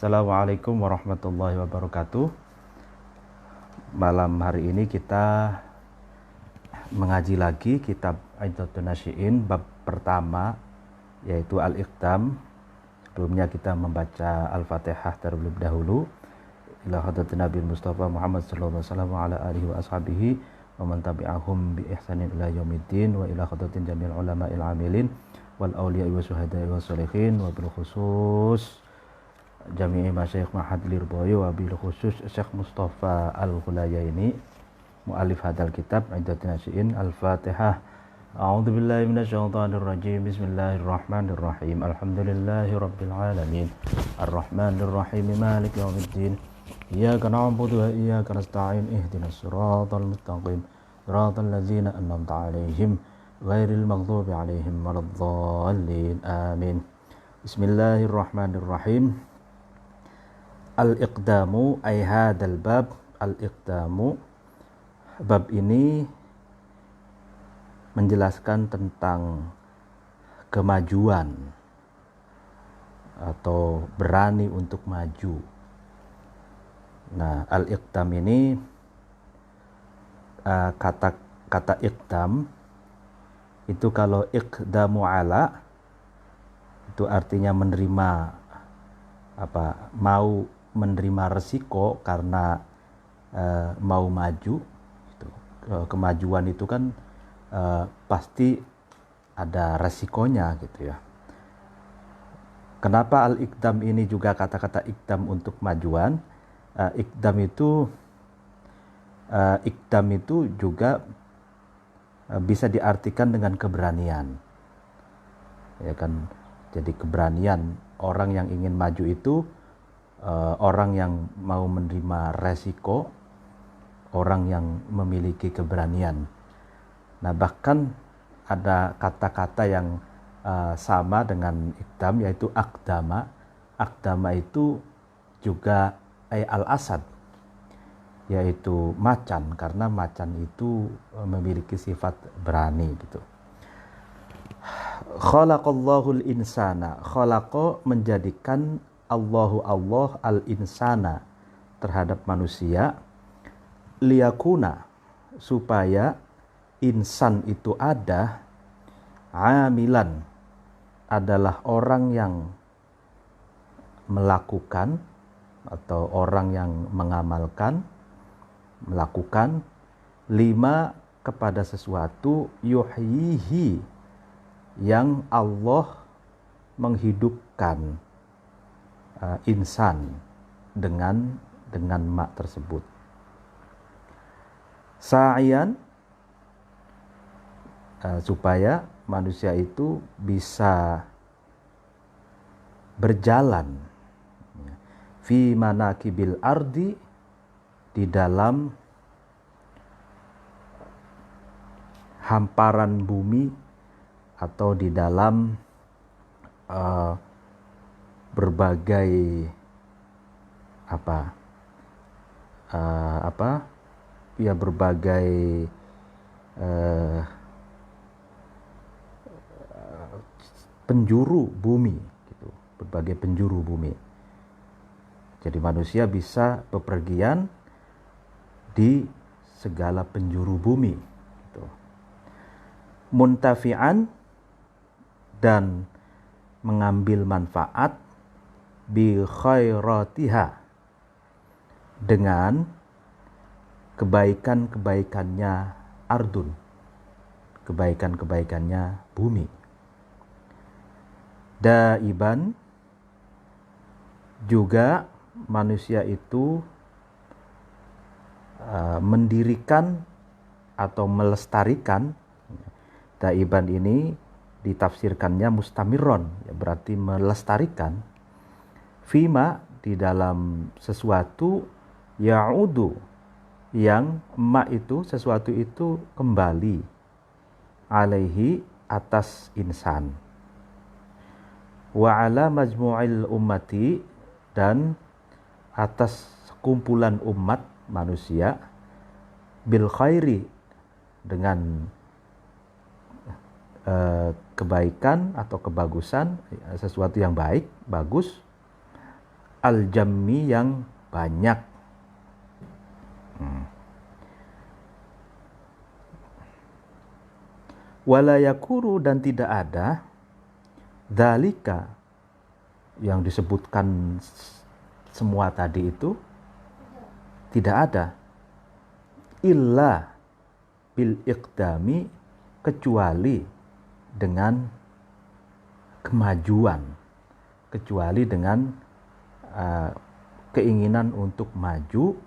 Assalamualaikum warahmatullahi wabarakatuh. Malam hari ini kita mengaji lagi kitab Iddatun Nasyi'in bab pertama, yaitu Al-Iqdam. Sebelumnya kita membaca Al-Fatihah terlebih dahulu. Ila hadratin Nabi Mustafa Muhammad sallallahu alaihi wasallam wa ala alihi wa ashabihi wa man tabi'ahum bi ihsanin ila yaumiddin wa ila hadratin jami'il ulama'il amilin wal awliya'i wa syuhada'i wa sholihin wa bil khusus jami'i masyayikh Ma'had Lirboyo wa bil khusus Syekh Mustafa Al-Ghulayaini mu'alif hadal kitab Iddatun Nasyi'in. Al-Fatihah. A'udzu billahi minasyaitonir rajim. Bismillahirrahmanirrahim. Alhamdulillahi rabbil alamin. Arrahmanir rahim. Maliki yaumiddin. Iyyaka na'budu wa iyyaka nasta'in. Ihdinas siratal mustaqim. Siratal ladzina an'amta 'alaihim ghairil maghdubi 'alaihim waladdallin. Amin. Bismillahirrahmanirrahim. Al-Iqdamu ay hadal bab. Al-Iqdamu, bab ini menjelaskan tentang kemajuan atau berani untuk maju. Nah, al-iqdam ini kata iqdam itu kalau iqdamu ala itu artinya menerima mau menerima resiko karena mau maju. Kemajuan itu kan pasti ada resikonya gitu ya. Kenapa al-iqdam ini juga kata-kata iqdam untuk kemajuan? Iqdam itu juga bisa diartikan dengan keberanian, ya kan. Jadi keberanian, orang yang ingin maju itu orang yang mau menerima resiko, orang yang memiliki keberanian. Nah, bahkan ada kata-kata yang sama dengan iqdam, yaitu aqdama. Aqdama itu juga al-asad, yaitu macan, karena macan itu memiliki sifat berani gitu. Khalaqallahul insana. Khalaqa menjadikan Allah al-insana terhadap manusia, liyakuna supaya insan itu ada, amilan adalah orang yang melakukan atau orang yang mengamalkan, melakukan, lima kepada sesuatu, yuhyihi yang Allah menghidupkan insan dengan mak tersebut. Sa'ian supaya manusia itu bisa berjalan fi manakibil ardi, di dalam hamparan bumi atau di dalam berbagai berbagai penjuru bumi gitu, berbagai penjuru bumi. Jadi manusia bisa bepergian di segala penjuru bumi gitu. Muntafi'an, dan mengambil manfaat, bi khairatiha, dengan kebaikan-kebaikannya ardun, kebaikan-kebaikannya bumi. Daiban, juga manusia itu mendirikan atau melestarikan. Daiban ini ditafsirkannya mustamirron, ya berarti melestarikan. Fima, di dalam sesuatu, ya'udu, yang ma itu sesuatu itu kembali, alaihi, atas insan. Wa ala majmu'il ummati, dan atas kumpulan umat manusia, bil khairi, dengan kebaikan atau kebagusan, sesuatu yang baik, bagus, al-jammi yang banyak. Wala yakuru, dan tidak ada dzalika yang disebutkan semua tadi itu, tidak ada illa bil iqdami, kecuali dengan kemajuan, kecuali dengan keinginan untuk maju,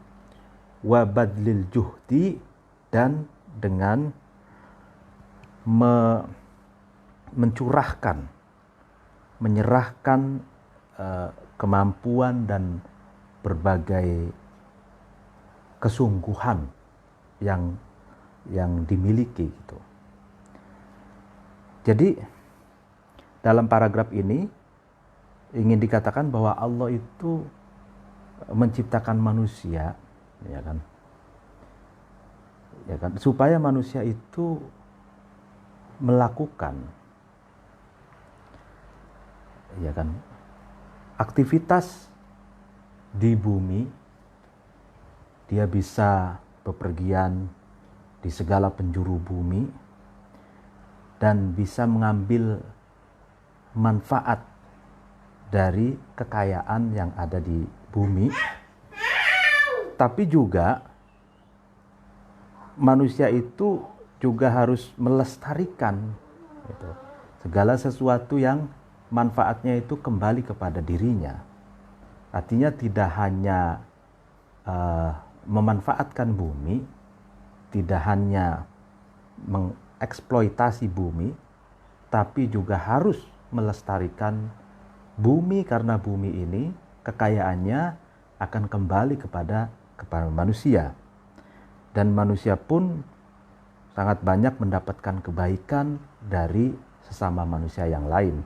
wa badlil juhdi, dan dengan mencurahkan, menyerahkan kemampuan dan berbagai kesungguhan yang dimiliki gitu. Jadi dalam paragraf ini ingin dikatakan bahwa Allah itu menciptakan manusia, ya kan, supaya manusia itu melakukan, ya kan, aktivitas di bumi. Dia bisa bepergian di segala penjuru bumi dan bisa mengambil manfaat dari kekayaan yang ada di bumi. Tapi juga manusia itu juga harus melestarikan gitu, segala sesuatu yang manfaatnya itu kembali kepada dirinya. Artinya tidak hanya memanfaatkan bumi, tidak hanya mengeksploitasi bumi, tapi juga harus melestarikan bumi, karena bumi ini kekayaannya akan kembali kepada manusia. Dan manusia pun sangat banyak mendapatkan kebaikan dari sesama manusia yang lain.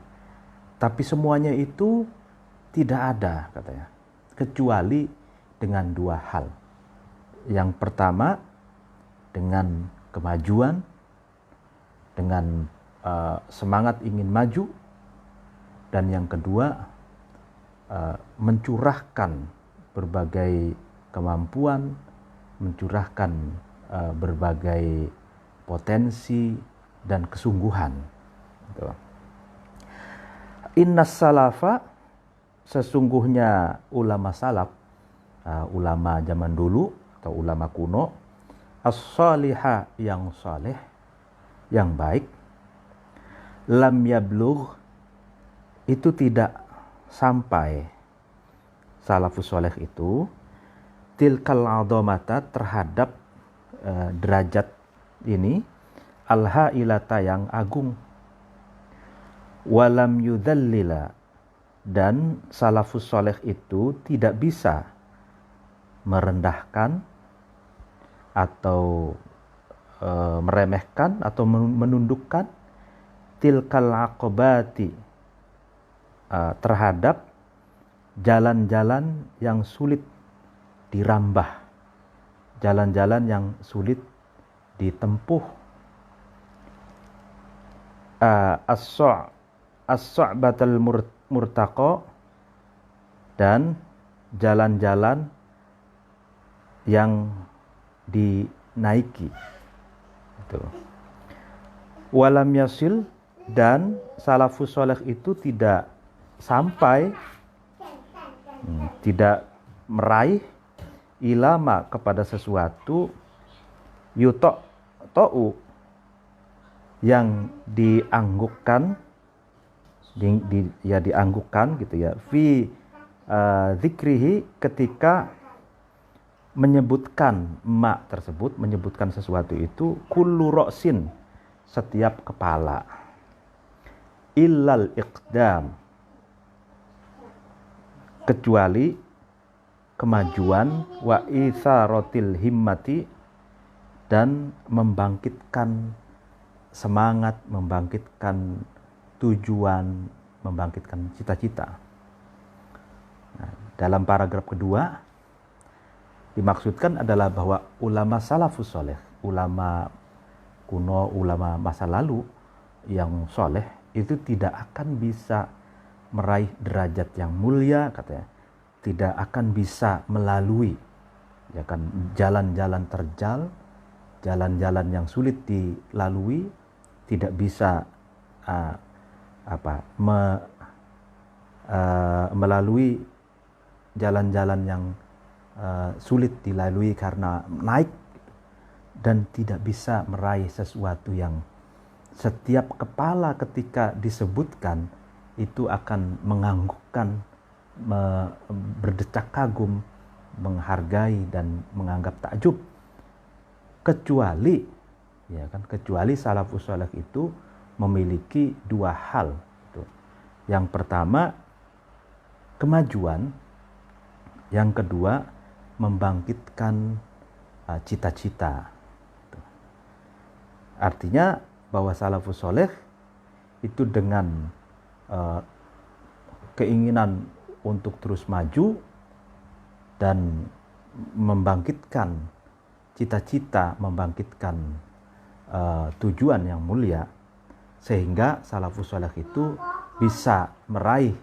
Tapi semuanya itu tidak ada, katanya, kecuali dengan dua hal. Yang pertama, dengan kemajuan, dengan semangat ingin maju. Dan yang kedua, mencurahkan berbagai kemampuan, mencurahkan berbagai potensi dan kesungguhan. Innas salafa, sesungguhnya ulama salaf, ulama zaman dulu atau ulama kuno, as-salihah, yang saleh, yang baik, lam yablugh, itu tidak sampai, salafus saleh itu, tilkal adhamata, terhadap derajat ini, al-hailata, yang agung, walam yudhallila, dan salafus saleh itu tidak bisa merendahkan atau meremehkan atau menundukkan tilkal aqobati, terhadap jalan-jalan yang sulit dirambah, jalan-jalan yang sulit ditempuh, as-su'batal murtaqa, dan jalan-jalan yang dinaiki. Walam yasil, dan salafus saleh itu tidak sampai, tidak meraih, ilama, kepada sesuatu, yuto'u, yang dianggukkan, dianggukkan gitu ya, fi zikrihi, ketika menyebutkan tersebut, menyebutkan sesuatu itu, kullu ra'sin, setiap kepala, illal iqdam, kecuali kemajuan, wa itsaratil himmati, dan membangkitkan semangat, membangkitkan tujuan, membangkitkan cita-cita. Nah, dalam paragraf kedua dimaksudkan adalah bahwa ulama salafus soleh, ulama kuno, ulama masa lalu yang soleh itu tidak akan bisa meraih derajat yang mulia, katanya, tidak akan bisa melalui ya kan jalan-jalan terjal, jalan-jalan yang sulit dilalui, tidak bisa melalui jalan-jalan yang sulit dilalui karena naik, dan tidak bisa meraih sesuatu yang setiap kepala ketika disebutkan itu akan menganggukkan, berdecak kagum, menghargai dan menganggap takjub, kecuali salafus saleh itu memiliki dua hal. Yang pertama kemajuan, yang kedua membangkitkan cita-cita. Artinya bahwa salafus saleh itu dengan keinginan untuk terus maju dan membangkitkan cita-cita, membangkitkan tujuan yang mulia, sehingga salafus saleh itu bisa meraih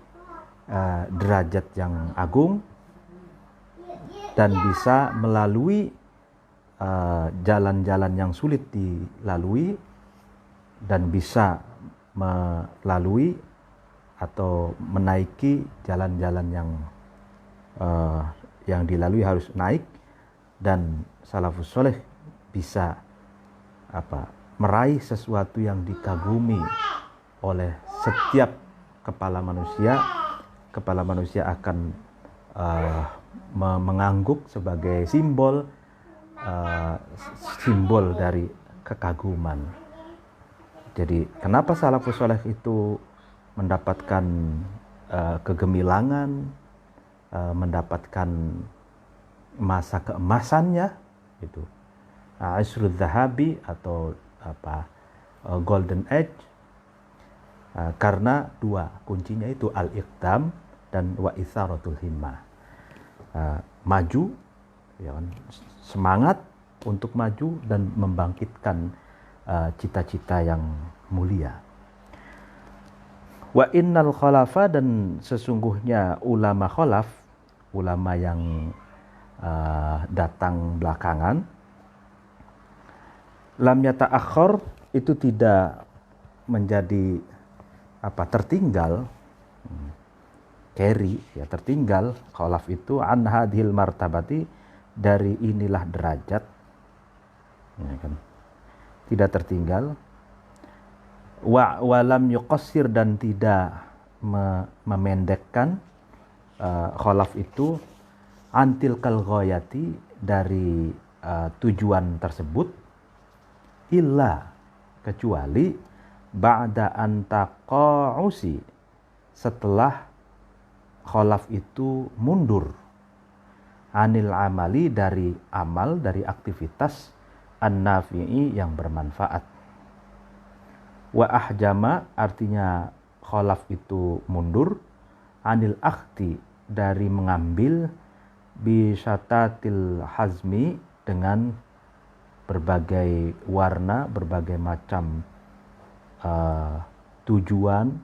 derajat yang agung dan bisa melalui jalan-jalan yang sulit dilalui, dan bisa melalui atau menaiki jalan-jalan yang dilalui harus naik, dan salafus saleh bisa meraih sesuatu yang dikagumi oleh setiap kepala manusia. Kepala manusia akan mengangguk sebagai simbol dari kekaguman. Jadi kenapa salafus saleh itu mendapatkan kegemilangan, mendapatkan masa keemasannya itu Asrul Zahabi atau Golden Age, karena dua kuncinya itu al-iqdam dan wa itsaratul himmah. Maju ya kan, semangat untuk maju dan membangkitkan cita-cita yang mulia. Wa innal khalafa, dan sesungguhnya ulama khalaf, ulama yang datang belakangan, lam yata'akhir, itu tidak menjadi tertinggal, tertinggal khalaf itu an hadhil martabati, dari inilah derajat, ya kan? Tidak tertinggal. Wa lam yuqassir, dan tidak memendekkan khalaf itu antil kal ghayati, dari tujuan tersebut, illa, kecuali ba'da an taqa'usi, setelah khalaf itu mundur, anil amali, dari amal, dari aktivitas, an-nafi'i, yang bermanfaat. Wa ahjama, artinya khalaf itu mundur, anil akhti, dari mengambil, bisyatatil hazmi, dengan berbagai warna, berbagai macam tujuan,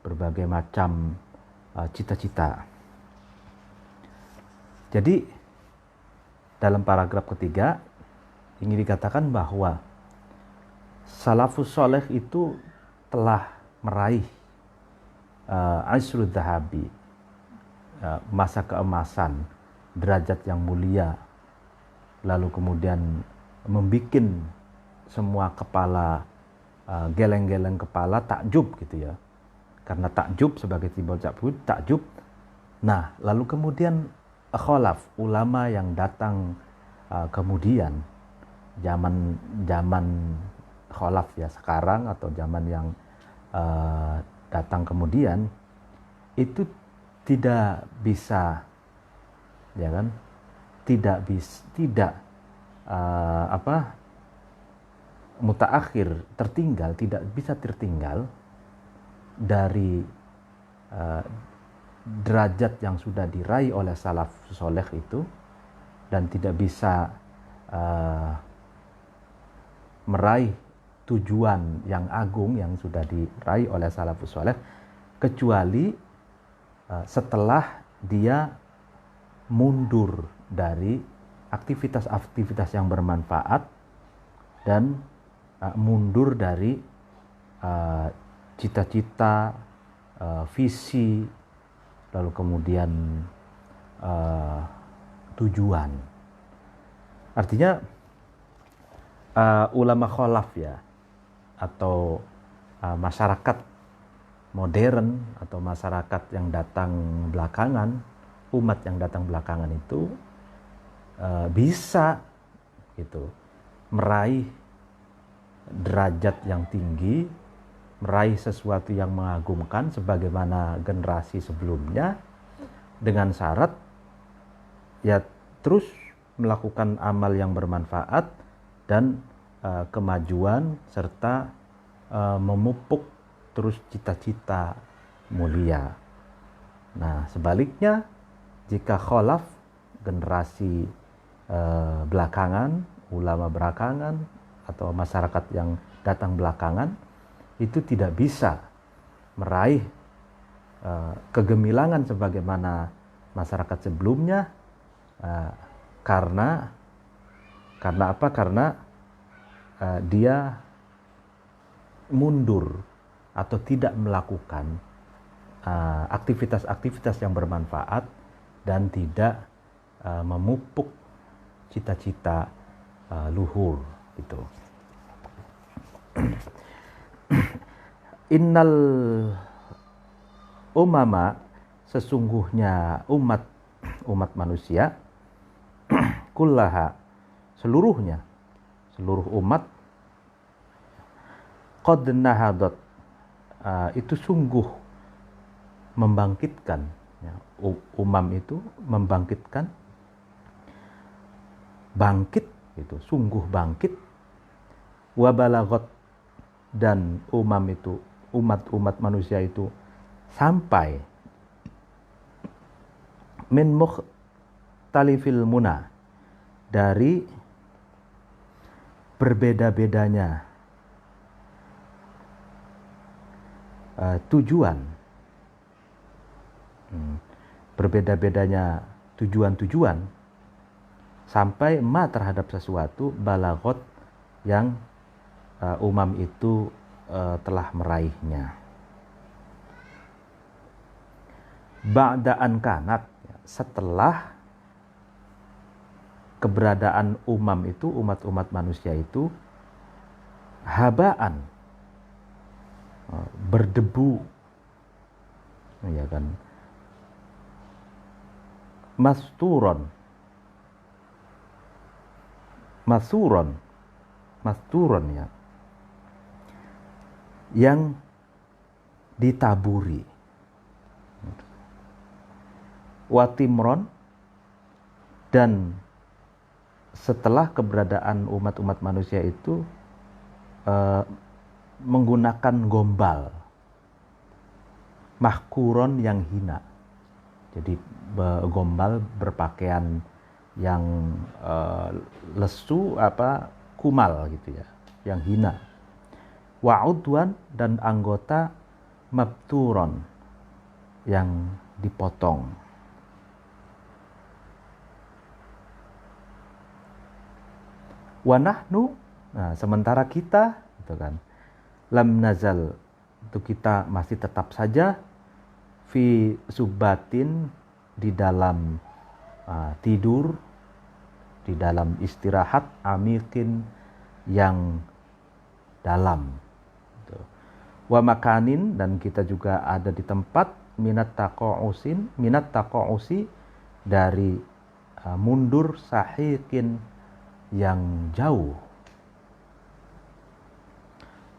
berbagai macam cita-cita. Jadi dalam paragraf ketiga ingin dikatakan bahwa salafus saleh itu telah meraih Asrul Zahabi, masa keemasan, derajat yang mulia, lalu kemudian membikin semua kepala, geleng-geleng kepala takjub gitu ya, karena takjub sebagai simbol takjub. Nah, lalu kemudian khalaf, ulama yang datang kemudian, zaman khalaf ya sekarang, atau zaman yang datang kemudian, itu tidak bisa, ya kan, tidak mutaakhir, tertinggal, tidak bisa tertinggal dari derajat yang sudah diraih oleh salaf soleh itu, dan tidak bisa meraih tujuan yang agung yang sudah diraih oleh salafus soleh, kecuali setelah dia mundur dari aktivitas-aktivitas yang bermanfaat dan mundur dari cita-cita, visi, lalu kemudian tujuan. Artinya ulama kholaf ya, atau masyarakat modern atau masyarakat yang datang belakangan, umat yang datang belakangan itu bisa gitu meraih derajat yang tinggi, meraih sesuatu yang mengagumkan sebagaimana generasi sebelumnya, dengan syarat ya terus melakukan amal yang bermanfaat dan kemajuan serta memupuk terus cita-cita mulia. Nah, sebaliknya jika kholaf, generasi belakangan, ulama belakangan atau masyarakat yang datang belakangan itu tidak bisa meraih kegemilangan sebagaimana masyarakat sebelumnya, karena apa? Karena dia mundur atau tidak melakukan aktivitas-aktivitas yang bermanfaat dan tidak memupuk cita-cita luhur gitu. Innal umama, sesungguhnya umat manusia, kullaha, seluruhnya, seluruh umat, qad nahadat, itu sungguh membangkitkan ya, umam itu membangkitkan, bangkit itu sungguh bangkit, wa balagot, dan umam itu umat manusia itu sampai min mukhtalifil muna, dari berbeda-bedanya tujuan, berbeda-bedanya tujuan-tujuan, sampai terhadap sesuatu balagot yang umam itu telah meraihnya. Ba'da'an kanat, setelah keberadaan umam itu, umat-umat manusia itu habaan, berdebu, ya kan, masturon ya, yang ditaburi, watimron, dan setelah keberadaan umat-umat manusia itu menggunakan gombal, mahkuron yang hina, jadi gombal berpakaian yang lesu, kumal gitu ya, yang hina, wa'udwan, dan anggota mabturon yang dipotong. Wa nahnu, nah sementara kita gitu kan, lam nazal, itu kita masih tetap saja fi subatin, di dalam tidur, di dalam istirahat, amikin, yang dalam gitu. Wa makanin, dan kita juga ada di tempat minat taqa'usi, dari mundur, sahiqin, yang jauh.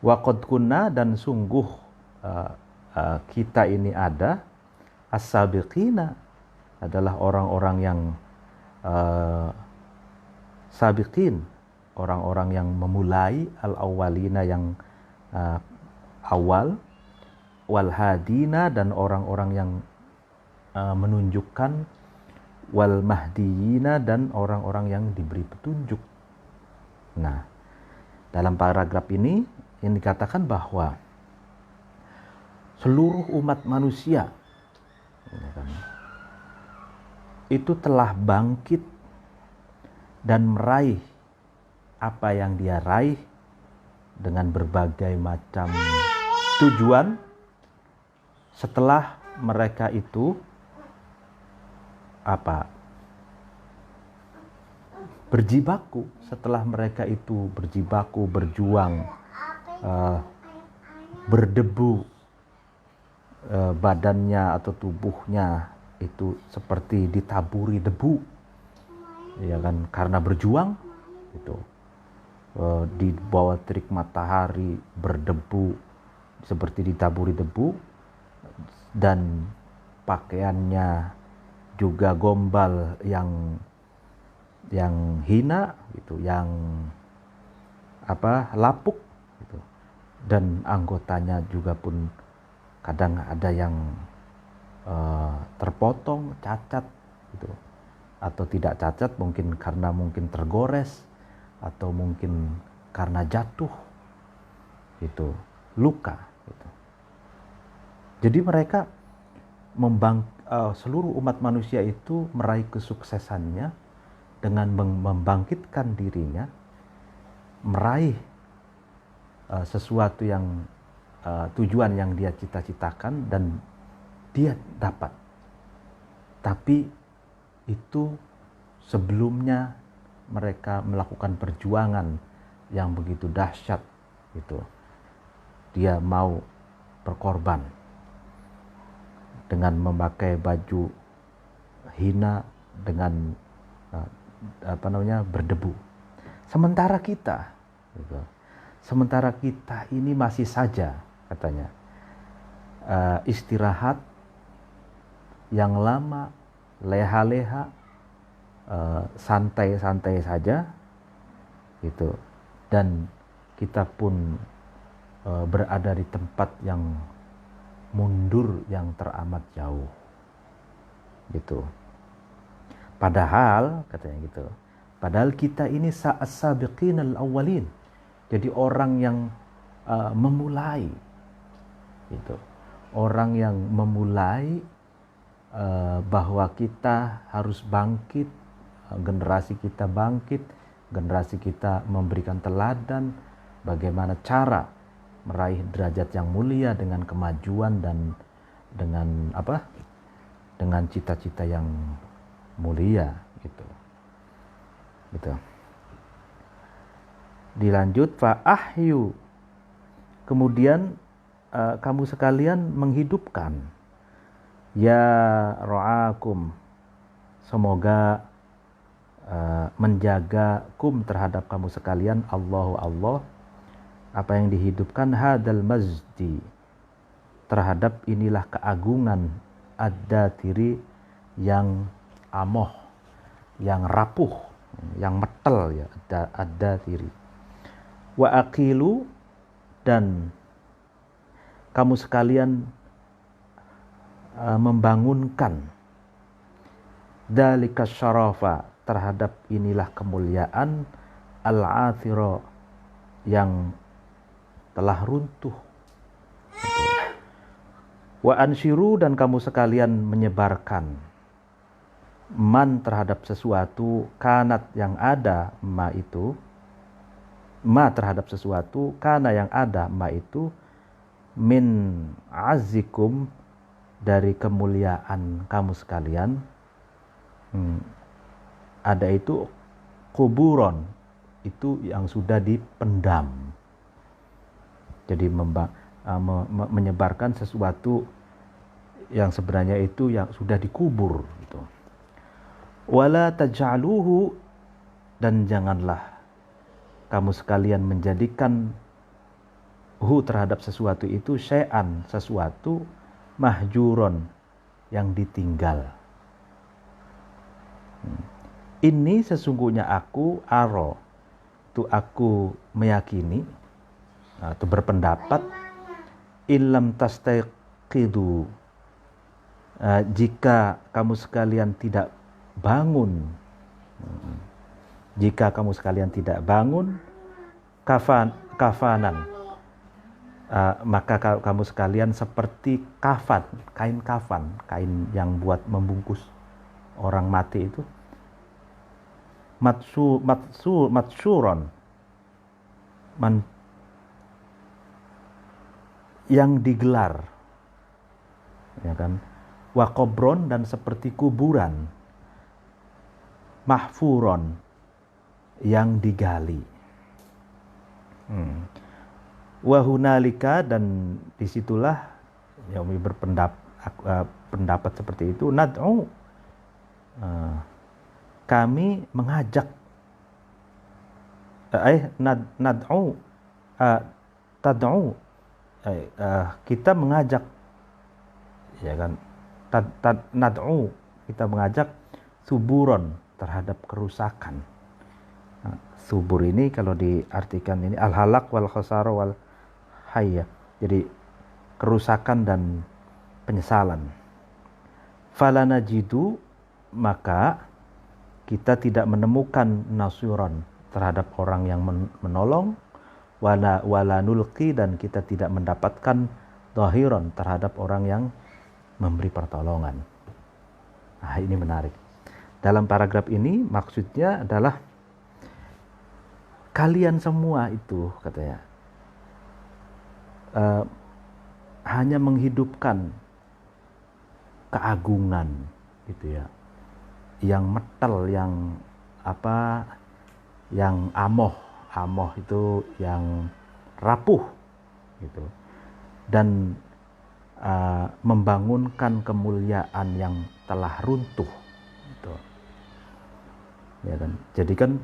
Wa qad kunna, dan sungguh kita ini ada, as-sabiqina, adalah orang-orang yang sabiqin, orang-orang yang memulai, al-awwalina, yang awal, wal hadina, dan orang-orang yang menunjukkan, wal mahdiyina, dan orang-orang yang diberi petunjuk. Nah, dalam paragraf ini yang dikatakan bahwa seluruh umat manusia itu telah bangkit dan meraih apa yang dia raih dengan berbagai macam tujuan setelah mereka itu berjibaku, setelah mereka itu berjibaku, berjuang, berdebu, badannya atau tubuhnya itu seperti ditaburi debu, ya kan, karena berjuang itu di bawah terik matahari berdebu seperti ditaburi debu, dan pakaiannya juga gombal yang hina gitu, yang lapuk gitu, dan anggotanya juga pun kadang ada yang terpotong, cacat gitu, atau tidak cacat mungkin karena tergores, atau mungkin karena jatuh gitu, luka gitu. Jadi mereka seluruh umat manusia itu meraih kesuksesannya dengan membangkitkan dirinya, meraih sesuatu yang tujuan yang dia cita-citakan dan dia dapat. Tapi itu sebelumnya mereka melakukan perjuangan yang begitu dahsyat gitu. Dia mau berkorban dengan memakai baju hina, dengan berdebu. Sementara kita ini masih saja katanya istirahat yang lama, leha-leha, santai-santai saja gitu, dan kita pun berada di tempat yang mundur yang teramat jauh gitu. Padahal katanya gitu, padahal kita ini as-sabiqin al-awwalin, jadi orang yang memulai gitu, orang yang memulai bahwa kita harus bangkit, generasi kita bangkit, generasi kita memberikan teladan bagaimana cara meraih derajat yang mulia dengan kemajuan dan dengan cita-cita yang mulia gitu. Dilanjut fa ahyu, kemudian kamu sekalian menghidupkan, ya ra'akum, semoga menjaga kum terhadap kamu sekalian, Allah apa yang dihidupkan, hadal mazdi, terhadap inilah keagungan, ad-datiri, yang amoh, yang rapuh, yang metel ya, ad-datiri. Wa aqilu, dan kamu sekalian membangunkan, dzalika syarafa, terhadap inilah kemuliaan, al-athira, yang telah runtuh. Wa ansyiru, dan kamu sekalian menyebarkan, man, terhadap sesuatu, kanat, yang ada, ma itu, ma terhadap sesuatu, kana, yang ada, ma itu, min azikum, dari kemuliaan kamu sekalian. Ada itu kuburon, itu yang sudah dipendam. Jadi menyebarkan sesuatu yang sebenarnya itu yang sudah dikubur gitu. Wala taj'aluhu, dan janganlah kamu sekalian menjadikan hu, terhadap sesuatu itu, syai'an, sesuatu, mahjuron, yang ditinggal. Ini sesungguhnya aku, aro, itu aku meyakini atau berpendapat, illam tastayqidu, jika kamu sekalian tidak bangun, jika kamu sekalian tidak bangun, kafanan, maka kamu sekalian seperti kafan, kain kafan, kain yang buat membungkus orang mati itu matsuron, yang digelar, ya kan, wa qabron, dan seperti kuburan, mahfuron, yang digali, wa hunalika, dan disitulah yang berpendapat seperti itu, nad'u, kami mengajak, nad'u, tad'u, kita mengajak, ya kan, nad'u, kita mengajak suburon, terhadap kerusakan. Nah, subur ini kalau diartikan ini al-halak wal khasara wal hayya, jadi kerusakan dan penyesalan. Falanajidu, maka kita tidak menemukan nasuron, terhadap orang yang menolong, wala nulqi, dan kita tidak mendapatkan dhahiron, terhadap orang yang memberi pertolongan. Nah, ini menarik. Dalam paragraf ini maksudnya adalah kalian semua itu, katanya, hanya menghidupkan keagungan gitu ya, yang metel, yang apa, yang amoh itu yang rapuh gitu, dan membangunkan kemuliaan yang telah runtuh gitu. Ya kan, jadi kan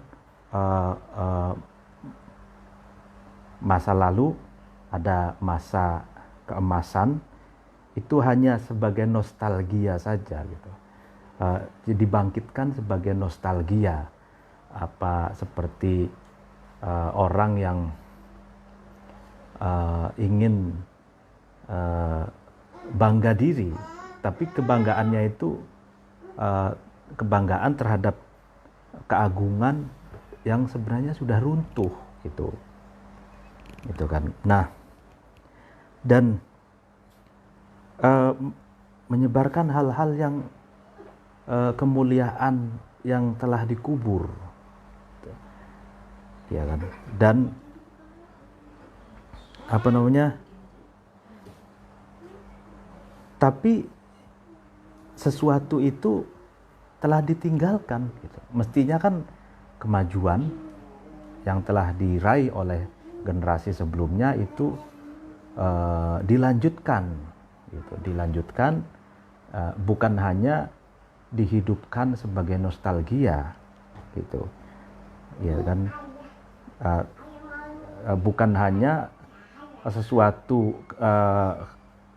masa lalu ada masa keemasan, itu hanya sebagai nostalgia saja gitu, dibangkitkan sebagai nostalgia, apa seperti orang yang ingin bangga diri, tapi kebanggaannya itu kebanggaan terhadap keagungan yang sebenarnya sudah runtuh gitu kan. Nah, dan menyebarkan hal-hal yang kemuliaan yang telah dikubur, ya kan, dan apa namanya, tapi sesuatu itu telah ditinggalkan gitu. Mestinya kan kemajuan yang telah diraih oleh generasi sebelumnya itu dilanjutkan gitu, bukan hanya dihidupkan sebagai nostalgia gitu, ya kan, bukan hanya sesuatu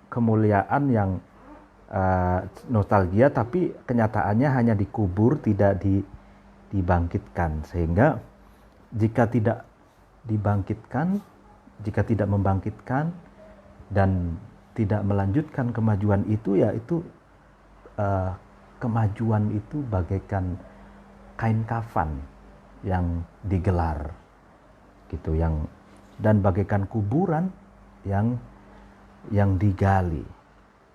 kemuliaan yang nostalgia, tapi kenyataannya hanya dikubur, tidak dibangkitkan. Sehingga jika tidak membangkitkan dan tidak melanjutkan kemajuan itu, ya itu kemajuan itu bagaikan kain kafan yang digelar gitu, dan bagaikan kuburan yang digali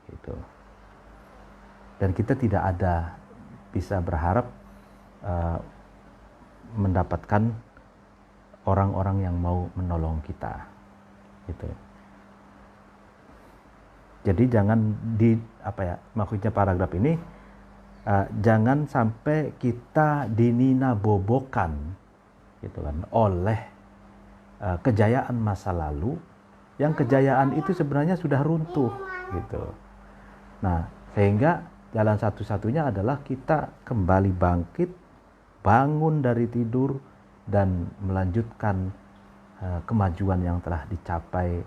gitu. Dan kita tidak bisa berharap mendapatkan orang-orang yang mau menolong kita gitu. Jadi jangan maksudnya paragraf ini, jangan sampai kita dininabobokan gitu kan oleh kejayaan masa lalu, yang kejayaan itu sebenarnya sudah runtuh gitu. Nah, sehingga jalan satu-satunya adalah kita kembali bangkit, bangun dari tidur, dan melanjutkan kemajuan yang telah dicapai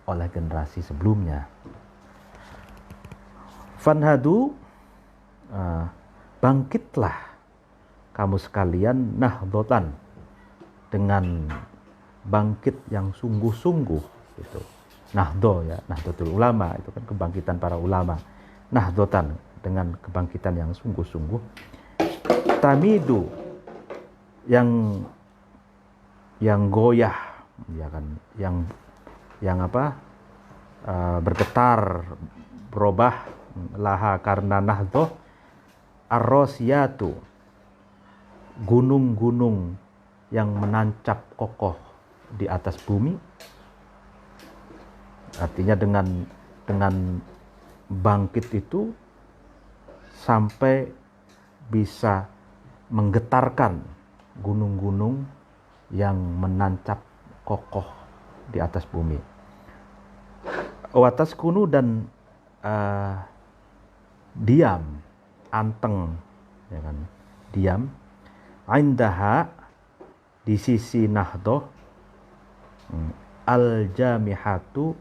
oleh generasi sebelumnya. Fanhadu, bangkitlah kamu sekalian, nahdotan, dengan bangkit yang sungguh-sungguh gitu. Nahdo, ya, Nahdlatul Ulama itu kan kebangkitan para ulama. Nahdotan, dengan kebangkitan yang sungguh-sungguh. Tamidu, yang goyah, ya kan, yang bergetar, berubah, laha, karena nahdoh, Ar-rasiyatu, gunung-gunung yang menancap kokoh di atas bumi. Artinya dengan bangkit itu sampai bisa menggetarkan gunung-gunung yang menancap kokoh di atas bumi. Watas kunu, dan diam, anteng, ya kan, diam. Indaha, di sisi Nahdoh, al-jamihatu,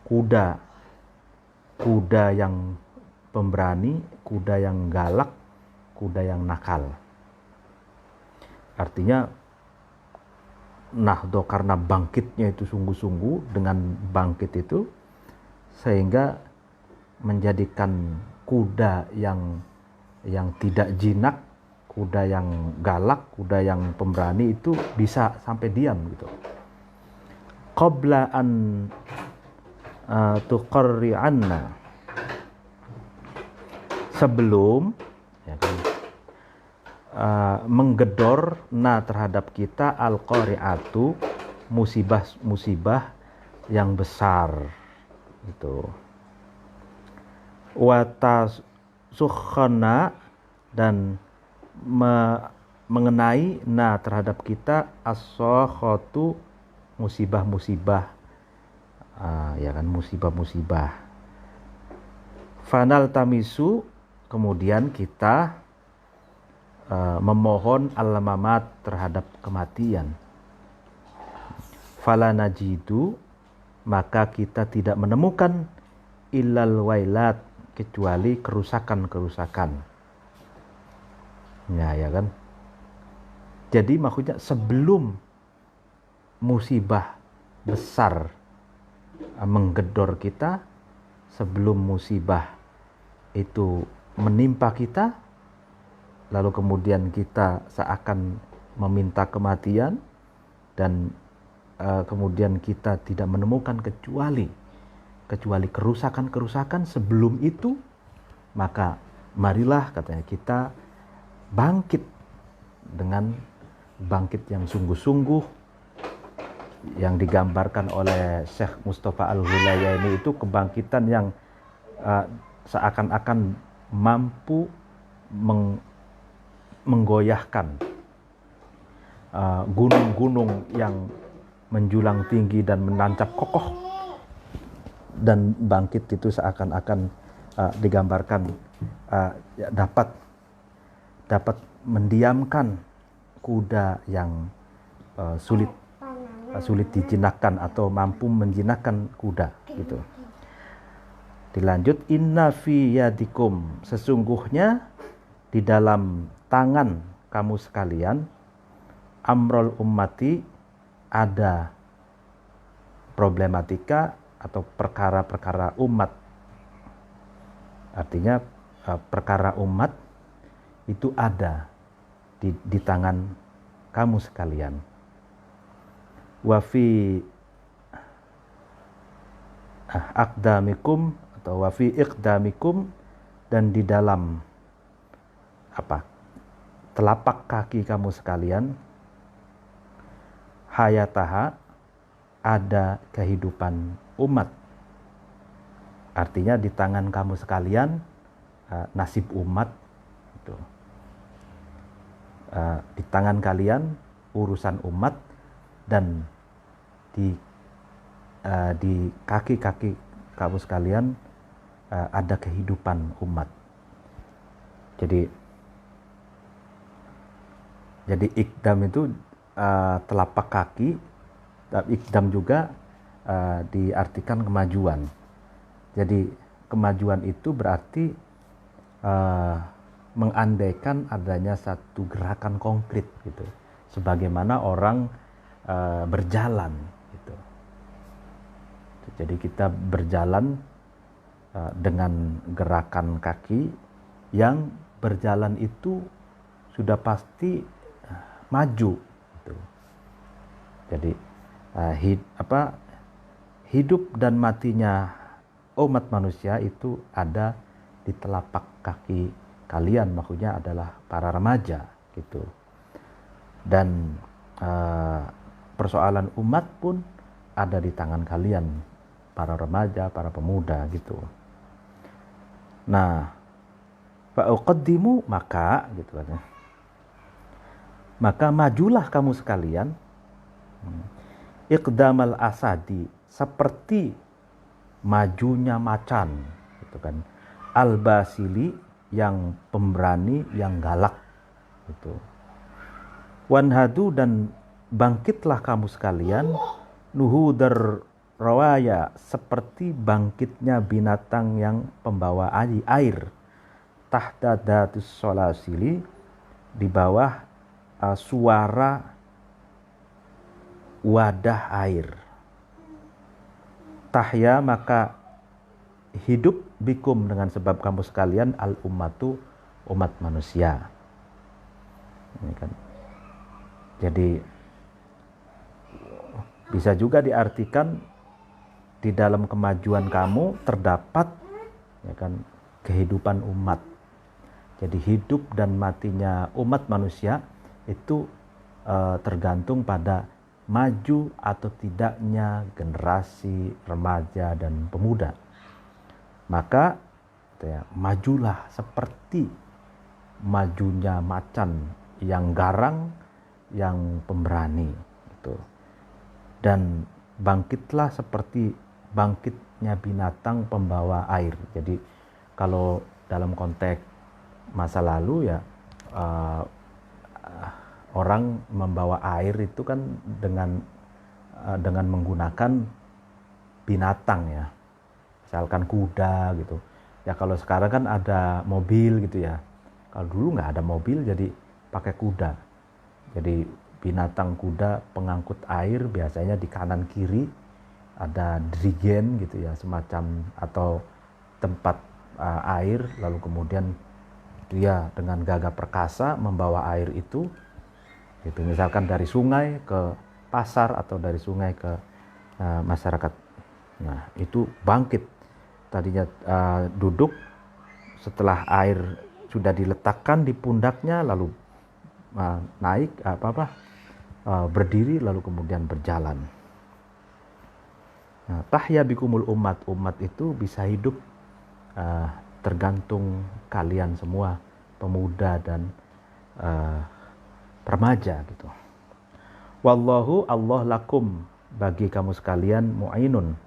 kuda yang pemberani, kuda yang galak, kuda yang nakal. Artinya Nahdoh karena bangkitnya itu sungguh-sungguh, dengan bangkit itu sehingga menjadikan kuda yang tidak jinak, kuda yang galak, kuda yang pemberani itu bisa sampai diam gitu. Qabla an tuqarri'anna, sebelum, ya kan, menggedor terhadap kita al-qari'atu, musibah-musibah yang besar itu. Wa tasukhana, dan mengenai terhadap kita as-sakhatu, musibah-musibah, ya kan, musibah-musibah. Fanal tamisu, kemudian kita memohon al-mamat, terhadap kematian. Fala najidu, maka kita tidak menemukan illal wailat, kecuali kerusakan-kerusakan. Ya kan. Jadi maksudnya sebelum musibah besar menggedor kita, sebelum musibah itu menimpa kita, lalu kemudian kita seakan meminta kematian, dan kemudian kita tidak menemukan kecuali kerusakan-kerusakan sebelum itu, maka marilah, katanya, kita bangkit dengan bangkit yang sungguh-sungguh, yang digambarkan oleh Syekh Mustafa Al-Hulayaini itu kebangkitan yang seakan-akan mampu menggoyahkan gunung-gunung yang menjulang tinggi dan menancap kokoh. Dan bangkit itu seakan-akan digambarkan dapat mendiamkan kuda yang sulit dijinakkan, atau mampu menjinakkan kuda gitu. Dilanjut, inna fi yadikum, sesungguhnya di dalam tangan kamu sekalian, amrul ummati, ada problematika atau perkara-perkara umat. Artinya perkara umat itu ada di tangan kamu sekalian. Wa fi aqdamikum, atau wa fi iqdamikum, dan di dalam telapak kaki kamu sekalian, hayataha, ada kehidupan umat. Artinya di tangan kamu sekalian nasib umat itu. Di tangan kalian urusan umat, dan di kaki-kaki kamu sekalian ada kehidupan umat. Jadi ikdam itu telapak kaki. Ikdam juga diartikan kemajuan. Jadi kemajuan itu berarti mengandaikan adanya satu gerakan konkret gitu, sebagaimana orang berjalan gitu. Jadi kita berjalan dengan gerakan kaki, yang berjalan itu sudah pasti maju gitu. Jadi hidup dan matinya umat manusia itu ada di telapak kaki kalian, maksudnya adalah para remaja gitu. Dan persoalan umat pun ada di tangan kalian, para remaja, para pemuda gitu. Nah, fa'uqaddimu, maka gitu kan. Maka majulah kamu sekalian, iqdamal asadi, seperti majunya macan gitu kan, al-basili, yang pemberani, yang galak gitu. Wanhadu, dan bangkitlah kamu sekalian, nuhudar rawaya, seperti bangkitnya binatang yang pembawa air, tahta datus solasili, di bawah suara wadah air. Tahya, maka hidup, bikum, dengan sebab kamu sekalian, al ummatu, umat manusia. Ini kan. Jadi bisa juga diartikan di dalam kemajuan kamu terdapat, ya kan, kehidupan umat. Jadi hidup dan matinya umat manusia itu tergantung pada maju atau tidaknya generasi remaja dan pemuda. Maka ya, majulah seperti majunya macan yang garang, yang pemberani gitu. Dan bangkitlah seperti bangkitnya binatang pembawa air. Jadi kalau dalam konteks masa lalu ya, orang membawa air itu kan dengan menggunakan binatang ya, misalkan kuda gitu ya. Kalau sekarang kan ada mobil gitu ya, kalau dulu nggak ada mobil, jadi pakai kuda. Jadi binatang kuda pengangkut air, biasanya di kanan kiri ada drigen gitu ya, semacam atau tempat air, lalu kemudian dia dengan gagah perkasa membawa air itu gitu, misalkan dari sungai ke pasar atau dari sungai ke masyarakat. Nah, itu bangkit, tadinya duduk, setelah air sudah diletakkan di pundaknya, lalu naik berdiri, lalu kemudian berjalan. Nah, tahya bikumul umat itu bisa hidup tergantung kalian semua, pemuda dan remaja gitu. Wallahu, Allah, lakum, bagi kamu sekalian, mu'inun,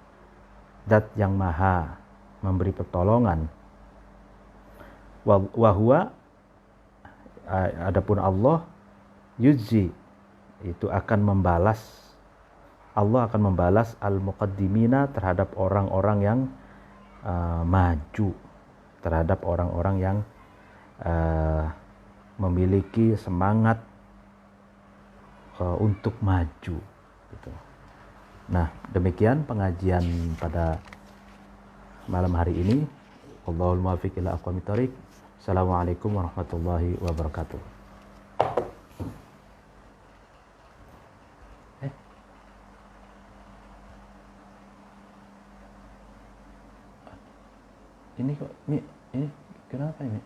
zat yang maha memberi pertolongan. Wahwa, adapun Allah, yujzi, itu akan membalas, Allah akan membalas al-muqaddimina, terhadap orang-orang yang maju, terhadap orang-orang yang memiliki semangat untuk maju gitu. Nah, demikian pengajian pada malam hari ini. Wallahul muwaffiq ila aqwamit thoriq. Assalamualaikum warahmatullahi wabarakatuh. Ini kok ini kenapa ini?